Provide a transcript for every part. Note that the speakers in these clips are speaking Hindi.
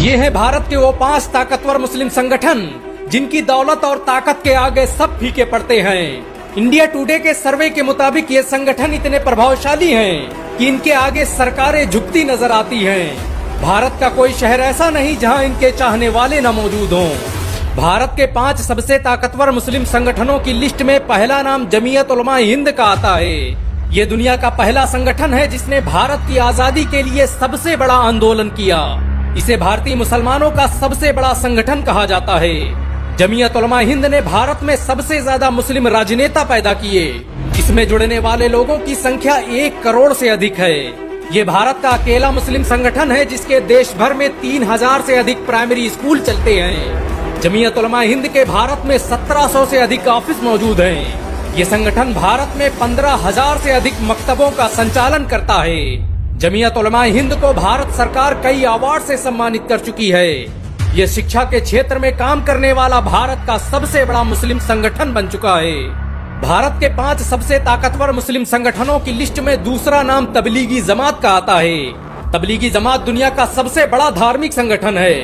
ये है भारत के वो 5 ताकतवर मुस्लिम संगठन जिनकी दौलत और ताकत के आगे सब फीके पड़ते हैं। इंडिया टुडे के सर्वे के मुताबिक ये संगठन इतने प्रभावशाली हैं कि इनके आगे सरकारें झुकती नजर आती हैं। भारत का कोई शहर ऐसा नहीं जहां इनके चाहने वाले न मौजूद हों। भारत के 5 सबसे ताकतवर मुस्लिम संगठनों की लिस्ट में पहला नाम जमीयत उलमा हिंद का आता है। ये दुनिया का पहला संगठन है जिसने भारत की आजादी के लिए सबसे बड़ा आंदोलन किया। इसे भारतीय मुसलमानों का सबसे बड़ा संगठन कहा जाता है। जमीयत उलमा हिंद ने भारत में सबसे ज्यादा मुस्लिम राजनेता पैदा किए। इसमें जुड़ने वाले लोगों की संख्या 1 करोड़ से अधिक है। ये भारत का अकेला मुस्लिम संगठन है जिसके देश भर में 3000 से अधिक प्राइमरी स्कूल चलते हैं। जमीयत उलमा हिंद के भारत में 1700 से अधिक ऑफिस मौजूद हैं। ये संगठन भारत में 15,000 से अधिक मकतबों का संचालन करता है। जमीयत उलमा हिंद को भारत सरकार कई अवार्ड से सम्मानित कर चुकी है। ये शिक्षा के क्षेत्र में काम करने वाला भारत का सबसे बड़ा मुस्लिम संगठन बन चुका है। भारत के 5 सबसे ताकतवर मुस्लिम संगठनों की लिस्ट में दूसरा नाम तबलीगी जमात का आता है। तबलीगी जमात दुनिया का सबसे बड़ा धार्मिक संगठन है।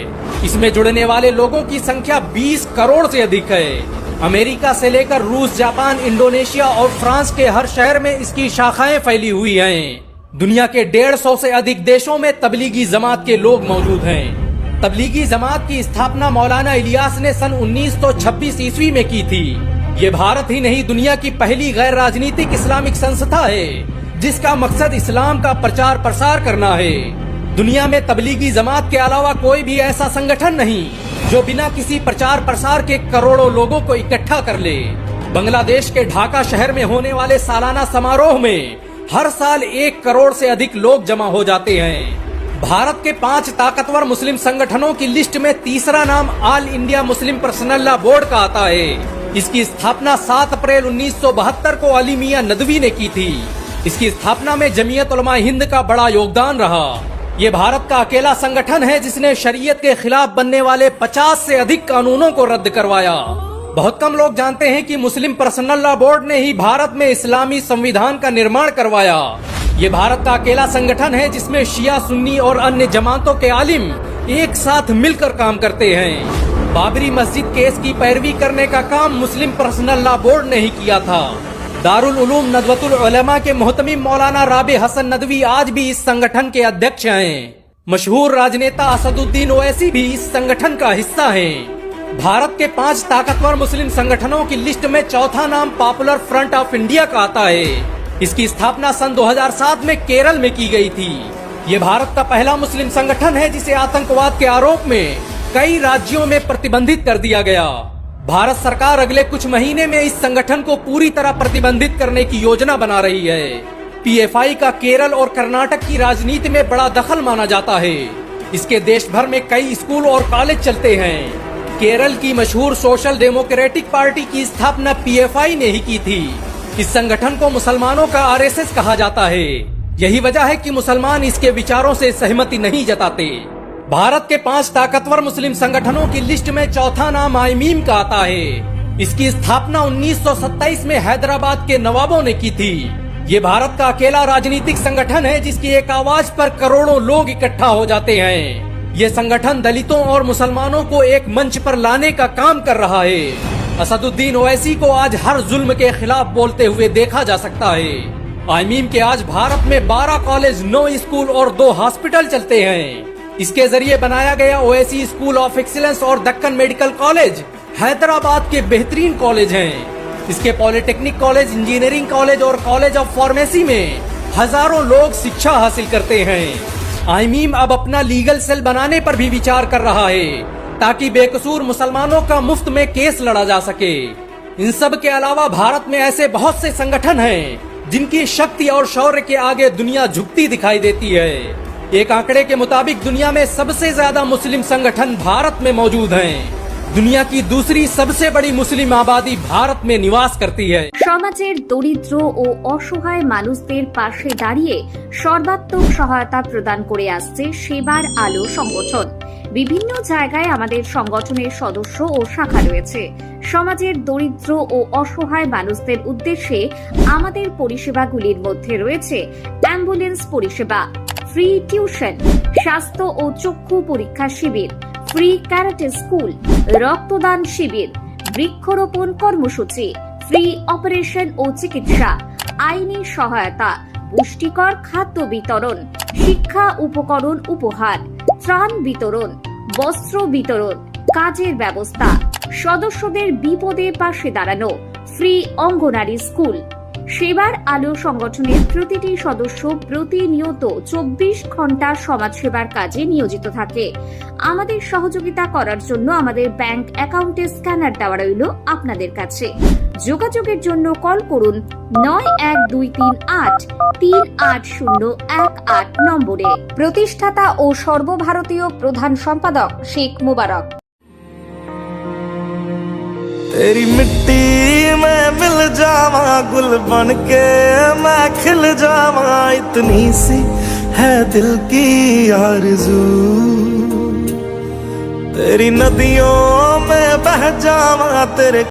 इसमें जुड़ने वाले लोगों की संख्या 20 करोड़ से अधिक है। अमेरिका से लेकर रूस, जापान, इंडोनेशिया और फ्रांस के हर शहर में इसकी शाखाएं फैली हुई हैं। दुनिया के 150 से अधिक देशों में तबलीगी जमात के लोग मौजूद हैं। तबलीगी जमात की स्थापना मौलाना इलियास ने सन 1926 ईस्वी में की थी। ये भारत ही नहीं दुनिया की पहली गैर राजनीतिक इस्लामिक संस्था है जिसका मकसद इस्लाम का प्रचार प्रसार करना है। दुनिया में तबलीगी जमात के अलावा कोई भी ऐसा संगठन नहीं जो बिना किसी प्रचार प्रसार के करोड़ों लोगों को इकट्ठा कर ले। बांग्लादेश के ढाका शहर में होने वाले सालाना समारोह में हर साल 1 करोड़ से अधिक लोग जमा हो जाते हैं। भारत के 5 ताकतवर मुस्लिम संगठनों की लिस्ट में तीसरा नाम all India Muslim personal law board का आता है। इसकी स्थापना 7 अप्रैल 1972 को अली मियां नदवी ने की थी। इसकी स्थापना में जमीयत उलमा हिंद का बड़ा योगदान रहा। ये भारत का अकेला संगठन है जिसने शरीयत के खिलाफ बनने वाले 50 से अधिक कानूनों को रद्द करवाया। बहुत कम लोग जानते हैं कि मुस्लिम पर्सनल लॉ बोर्ड ने ही भारत में इस्लामी संविधान का निर्माण करवाया। ये भारत का अकेला संगठन है जिसमें शिया, सुन्नी और अन्य जमातों के आलिम एक साथ मिलकर काम करते हैं। बाबरी मस्जिद केस की पैरवी करने का काम मुस्लिम पर्सनल लॉ बोर्ड ने ही किया था। दारुल उलूम नदवतुल उलमा के मोहतमिम मौलाना राबे हसन नदवी आज भी इस संगठन के अध्यक्ष हैं। मशहूर राजनेता असदुद्दीन ओवैसी भी इस संगठन का हिस्सा हैं। भारत के 5 ताकतवर मुस्लिम संगठनों की लिस्ट में चौथा नाम पॉपुलर फ्रंट ऑफ इंडिया का आता है। इसकी स्थापना सन 2007 में केरल में की गई थी। ये भारत का पहला मुस्लिम संगठन है जिसे आतंकवाद के आरोप में कई राज्यों में प्रतिबंधित कर दिया गया। भारत सरकार अगले कुछ महीने में इस संगठन को पूरी तरह प्रतिबंधित करने की योजना बना रही है। पीएफआई का केरल और कर्नाटक की राजनीति में बड़ा दखल माना जाता है। इसके देश भर में कई स्कूल और कॉलेज चलते हैं। केरल की मशहूर सोशल डेमोक्रेटिक पार्टी की स्थापना पीएफआई ने ही की थी। इस संगठन को मुसलमानों का आरएसएस कहा जाता है। यही वजह है कि मुसलमान इसके विचारों से सहमति नहीं जताते। भारत के 5 ताकतवर मुस्लिम संगठनों की लिस्ट में चौथा नाम आईमीम का आता है। इसकी स्थापना 1927 में हैदराबाद के नवाबों ने की थी। ये भारत का अकेला राजनीतिक संगठन है जिसकी एक आवाज पर करोड़ों लोग इकट्ठा हो जाते हैं। ये संगठन दलितों और मुसलमानों को एक मंच पर लाने का काम कर रहा है। असदुद्दीन ओवैसी को आज हर जुल्म के खिलाफ बोलते हुए देखा जा सकता है। आईमीम के आज भारत में 12 कॉलेज, 9 स्कूल और 2 हॉस्पिटल चलते हैं। इसके जरिए बनाया गया ओवैसी स्कूल ऑफ एक्सीलेंस और दक्कन मेडिकल कॉलेज हैदराबाद के बेहतरीन कॉलेज हैं। इसके पॉलिटेक्निक कॉलेज, इंजीनियरिंग कॉलेज और कॉलेज ऑफ फार्मेसी में हजारों लोग शिक्षा हासिल करते हैं। आईमीम अब अपना लीगल सेल बनाने पर भी विचार कर रहा है ताकि बेकसूर मुसलमानों का मुफ्त में केस लड़ा जा सके। इन सब के अलावा भारत में ऐसे बहुत से संगठन हैं जिनकी शक्ति और शौर्य के आगे दुनिया झुकती दिखाई देती है। एक आंकड़े के मुताबिक दुनिया में सबसे ज्यादा मुस्लिम संगठन भारत में मौजूद हैं। दुनिया की दूसरी सबसे बड़ी मुस्लिम आबादी भारत में निवास करती है। সমাজের দরিদ্র ও অসহায় মানুষদের পাশে দাঁড়িয়ে সর্বাত্মক সহায়তা প্রদান করে আসছে সেবার আলো সংগঠন। বিভিন্ন জায়গায় আমাদের সংগঠনের সদস্য ও শাখা রয়েছে। সমাজের দরিদ্র ও অসহায় মানুষদের উদ্দেশ্যে আমাদের পরিষেবাগুলির মধ্যে রয়েছে অ্যাম্বুলেন্স পরিষেবা, ফ্রি টিউশন, স্বাস্থ্য ও চক্ষু পরীক্ষা শিবির, ফ্রি ক্যারাটে স্কুল, রক্তদান শিবির, বৃক্ষরোপণ কর্মসূচি, ফ্রি অপারেশন ও চিকিৎসা, আইনি সহায়তা, পুষ্টিকর খাদ্য বিতরণ, শিক্ষা উপকরণ উপহার, ত্রাণ বিতরণ, বস্ত্র বিতরণ, কাজের ব্যবস্থা, সদস্যদের বিপদে পাশে দাঁড়ানো, ফ্রি অঙ্গনারী স্কুল। সেবার আলো সংগঠনের প্রতিটি সদস্য প্রতিনিয়ত 24 ঘন্টা সমাজসেবার কাজে নিয়োজিত থাকে। আমাদের সহযোগিতা করার জন্য আমাদের ব্যাংক অ্যাকাউন্টে স্ক্যানার দেওয়া রইল আপনাদের কাছে। যোগাযোগের জন্য কল করুন 9123838018 নম্বরে। প্রতিষ্ঠাতা ও সর্বভারতীয় প্রধান সম্পাদক শেখ মুবারক। तेरी मिट्टी में मिल जावा, गुल बन के मैं खिल जावा, इतनी सी है दिल की आरज़ू। तेरी नदियों में बह जावा, तेरे